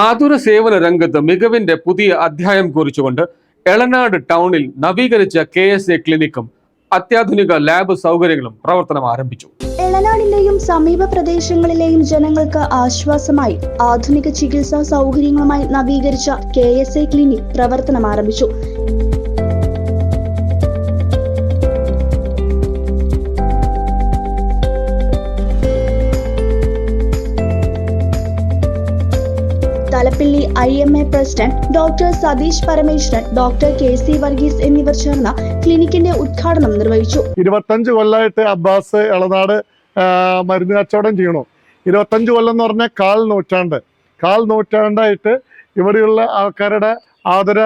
ആതുര സേവന രംഗത്ത് മികവിന്റെ പുതിയ അധ്യായം കുറിച്ചുകൊണ്ട് എളനാട് ടൗണിൽ നവീകരിച്ച KSA ക്ലിനിക്കും അത്യാധുനിക ലാബ് സൗകര്യങ്ങളും പ്രവർത്തനം ആരംഭിച്ചു. എളനാടിലെയും സമീപ പ്രദേശങ്ങളിലെയും ജനങ്ങൾക്ക് ആശ്വാസമായി ആധുനിക ചികിത്സാ സൗകര്യങ്ങളുമായി നവീകരിച്ച KSA ക്ലിനിക് പ്രവർത്തനം ആരംഭിച്ചു. Thalappilly IMA president doctor Satheesh Parameswaran, doctor KC Varghese എന്നിവർ ചേർന്ന് ക്ലിനിക്കിന്റെ ഉദ്ഘാടനം നിർവഹിച്ചു. 25 കൊല്ലമായിട്ട് അബ്ബാസ് എളനാട് മരുന്ന് കച്ചവടം ചെയ്യണു. 25 കൊല്ലം എന്ന് പറഞ്ഞാൽ കാൽ നൂറ്റാണ്ടായിട്ട് ഇവിടെയുള്ള ആൾക്കാരുടെ ആതുര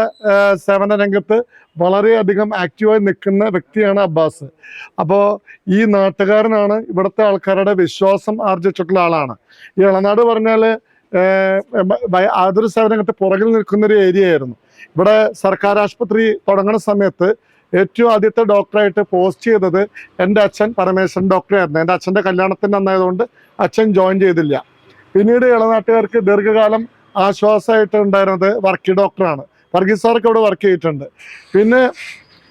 സേവന രംഗത്ത് വളരെയധികം ആക്റ്റീവായി നിൽക്കുന്ന വ്യക്തിയാണ് അബ്ബാസ്. അപ്പോൾ ഈ നാട്ടുകാരനാണ്, ഇവിടുത്തെ ആൾക്കാരുടെ വിശ്വാസം ആർജിച്ചിട്ടുള്ള ആളാണ്. ഈ എളനാട് പറഞ്ഞാൽ ആതുര സേവനങ്ങൾക്ക് പുറകിൽ നിൽക്കുന്ന ഒരു ഏരിയ ആയിരുന്നു. ഇവിടെ സർക്കാർ ആശുപത്രി തുടങ്ങുന്ന സമയത്ത് ഏറ്റവും ആദ്യത്തെ ഡോക്ടറായിട്ട് പോസ്റ്റ് ചെയ്തത് എൻ്റെ അച്ഛൻ പരമേശ്വരൻ ഡോക്ടറായിരുന്നു. എൻ്റെ അച്ഛൻ്റെ കല്യാണത്തിന് അന്നായതുകൊണ്ട് അച്ഛൻ ജോയിൻ ചെയ്തില്ല. പിന്നീട് ഇളനാട്ടുകാർക്ക് ദീർഘകാലം ആശ്വാസമായിട്ട് ഉണ്ടായിരുന്നത് വർക്കി ഡോക്ടറാണ്. വർഗീസ് സാർക്ക് ഇവിടെ വർക്ക് ചെയ്തിട്ടുണ്ട്. പിന്നെ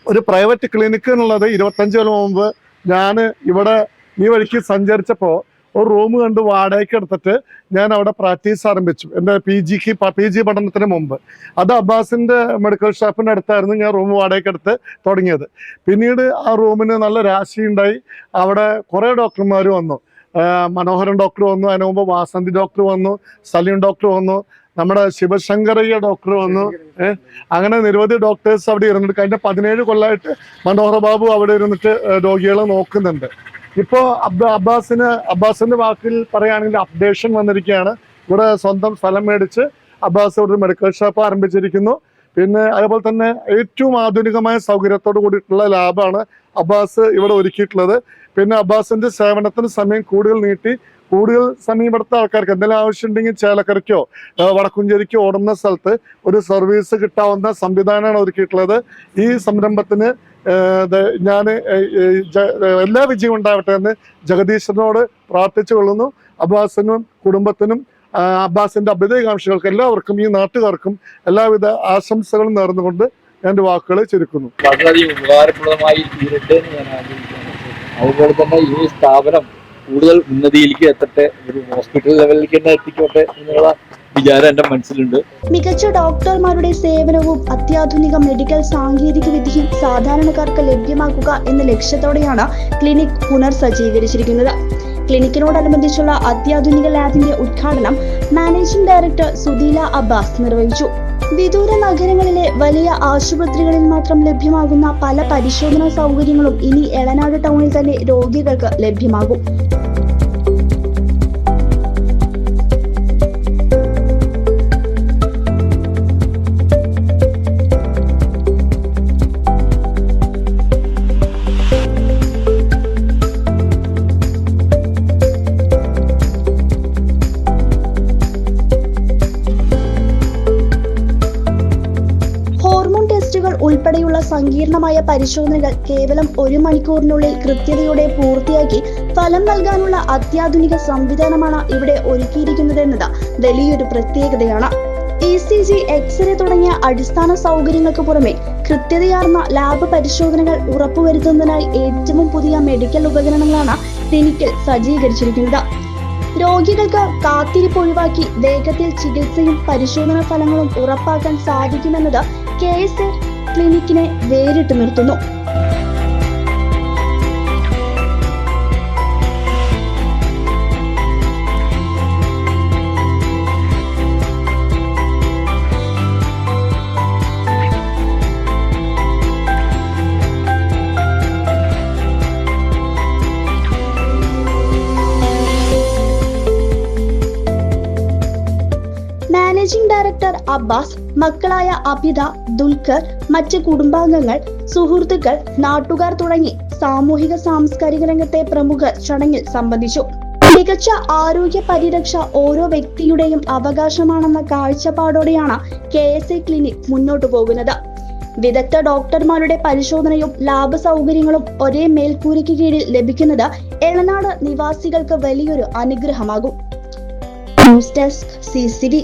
ഒരു പ്രൈവറ്റ് ക്ലിനിക്ക് എന്നുള്ളത് 25 കൊല്ലം മുമ്പ് ഞാൻ ഇവിടെ ഈ വഴിക്ക് സഞ്ചരിച്ചപ്പോൾ ഒരു റൂം കണ്ട് വാടകയ്ക്ക് എടുത്തിട്ട് ഞാൻ അവിടെ പ്രാക്ടീസ് ആരംഭിച്ചു. എൻ്റെ PG പഠനത്തിന് മുമ്പ്. അത് അബ്ബാസിൻ്റെ മെഡിക്കൽ ഷോപ്പിൻ്റെ അടുത്തായിരുന്നു ഞാൻ റൂം വാടകയ്ക്ക് എടുത്ത് തുടങ്ങിയത്. പിന്നീട് ആ റൂമിന് നല്ല രാശിയുണ്ടായി. അവിടെ കുറേ ഡോക്ടർമാർ വന്നു. മനോഹരൻ ഡോക്ടർ വന്നു, അതിന് മുമ്പ് വാസന്തി ഡോക്ടർ വന്നു, സലീം ഡോക്ടർ വന്നു, നമ്മുടെ ശിവശങ്കരയ്യ ഡോക്ടർ വന്നു. അങ്ങനെ നിരവധി ഡോക്ടേഴ്സ് അവിടെ ഇരുന്നിട്ട് കഴിഞ്ഞ 17 കൊല്ലമായിട്ട് മനോഹർ ബാബു അവിടെ ഇരുന്നിട്ട് രോഗികളെ നോക്കുന്നുണ്ട്. ഇപ്പോൾ അബ്ബാസിന്റെ വാക്കിൽ പറയുകയാണെങ്കിൽ അപ്ഡേഷൻ വന്നിരിക്കുകയാണ്. ഇവിടെ സ്വന്തം സ്ഥലം മേടിച്ച് അബ്ബാസ് ഒരു മെഡിക്കൽ ഷോപ്പ് ആരംഭിച്ചിരിക്കുന്നു. പിന്നെ അതുപോലെ തന്നെ ഏറ്റവും ആധുനികമായ സൗകര്യത്തോട് കൂടിയിട്ടുള്ള ലാബാണ് അബ്ബാസ് ഇവിടെ ഒരുക്കിയിട്ടുള്ളത്. പിന്നെ അബ്ബാസിന്റെ സേവനത്തിന് സമയം കൂടുതൽ നീട്ടി കൂടുതൽ സമീപത്തെ ആൾക്കാർക്ക് എന്തെങ്കിലും ആവശ്യമുണ്ടെങ്കിൽ ചേലക്കരയ്ക്കോ വടക്കുംചേരിക്കോ ഓടുന്ന സ്ഥലത്ത് ഒരു സർവീസ് കിട്ടാവുന്ന സംവിധാനമാണ് ഒരുക്കിയിട്ടുള്ളത്. ഈ സംരംഭത്തിന് ഞാൻ എല്ലാ വിജയം ഉണ്ടാവട്ടെ എന്ന് ജഗദീശനോട് പ്രാർത്ഥിച്ചു കൊള്ളുന്നു. അബ്ബാസിനും കുടുംബത്തിനും അബ്ബാസിന്റെ അഭ്യുദയകാംക്ഷികൾക്ക് എല്ലാവർക്കും ഈ നാട്ടുകാർക്കും എല്ലാവിധ ആശംസകളും നേർന്നുകൊണ്ട് എൻ്റെ വാക്കുകൾ ചുരുക്കുന്നു. വളരെയധികം ഉപകാരപ്രദമായി തീരട്ടെ എന്ന് ഞാൻ ആഗ്രഹിക്കുന്നു. അതുപോലെ തന്നെ ഈ സ്ഥാപനം കൂടുതൽ ഉന്നതിയിലേക്ക് എത്തട്ടെ, ഒരു ഹോസ്പിറ്റൽ ലെവലിലേക്ക് തന്നെ എത്തിക്കോട്ടെ എന്നുള്ള വിചാരം എൻ്റെ മനസ്സിലുണ്ട്. മികച്ച ഡോക്ടർമാരുടെ സേവനവും അത്യാധുനിക മെഡിക്കൽ സാങ്കേതിക വിദ്യയും സാധാരണക്കാർക്ക് ലഭ്യമാക്കുക എന്ന ലക്ഷ്യത്തോടെയാണ് ക്ലിനിക് പുനർസജ്ജീകരിച്ചിരിക്കുന്നത്. ക്ലിനിക്കിനോടനുബന്ധിച്ചുള്ള അത്യാധുനിക ലാബിന്റെ ഉദ്ഘാടനം മാനേജിംഗ് ഡയറക്ടർ സുധീല അബ്ബാസ് നിർവഹിച്ചു. വിദൂര നഗരങ്ങളിലെ വലിയ ആശുപത്രികളിൽ മാത്രം ലഭ്യമാകുന്ന പല പരിശോധനാ സൗകര്യങ്ങളും ഇനി എളനാട് ടൗണിൽ തന്നെ രോഗികൾക്ക് ലഭ്യമാകും. ഉൾപ്പെടെയുള്ള സങ്കീർണമായ പരിശോധനകൾ കേവലം 1 മണിക്കൂറിനുള്ളിൽ കൃത്യതയോടെ പൂർത്തിയാക്കി ഫലം നൽകാനുള്ള അത്യാധുനിക സംവിധാനമാണ് ഇവിടെ ഒരുക്കിയിരിക്കുന്നതെന്നത് വലിയൊരു പ്രത്യേകതയാണ്. ECG, എക്സ്റേ തുടങ്ങിയ അടിസ്ഥാന സൗകര്യങ്ങൾക്ക് പുറമെ കൃത്യതയാർന്ന ലാബ് പരിശോധനകൾ ഉറപ്പുവരുത്തുന്നതിനായി ഏറ്റവും പുതിയ മെഡിക്കൽ ഉപകരണങ്ങളാണ് ക്ലിനിക്കിൽ സജ്ജീകരിച്ചിരിക്കുന്നത്. രോഗികൾക്ക് കാത്തിരിപ്പ് ഒഴിവാക്കി വേഗത്തിൽ ചികിത്സയും പരിശോധനാ ഫലങ്ങളും ഉറപ്പാക്കാൻ സാധിക്കുമെന്നത് KSA ക്ലിനിക്കിനെ വേറിട്ട് നിർത്തുന്നു. മാനേജിംഗ് ഡയറക്ടർ അബ്ബാസ്, മക്കളായ അബിത, ദുൽഖർ, മറ്റ് കുടുംബാംഗങ്ങൾ, സുഹൃത്തുക്കൾ, നാട്ടുകാർ തുടങ്ങി സാമൂഹിക സാംസ്കാരിക രംഗത്തെ പ്രമുഖർ ചടങ്ങിൽ സംബന്ധിച്ചു. മികച്ച ആരോഗ്യ പരിരക്ഷ ഓരോ വ്യക്തിയുടെയും അവകാശമാണെന്ന കാഴ്ചപ്പാടോടെയാണ് KSA ക്ലിനിക് മുന്നോട്ടു പോകുന്നത്. വിദഗ്ധ ഡോക്ടർമാരുടെ പരിശോധനയും ലാബ് സൗകര്യങ്ങളും ഒരേ മേൽക്കൂരയ്ക്ക് കീഴിൽ ലഭിക്കുന്നത് എളനാട് നിവാസികൾക്ക് വലിയൊരു അനുഗ്രഹമാകും. News desk CCV.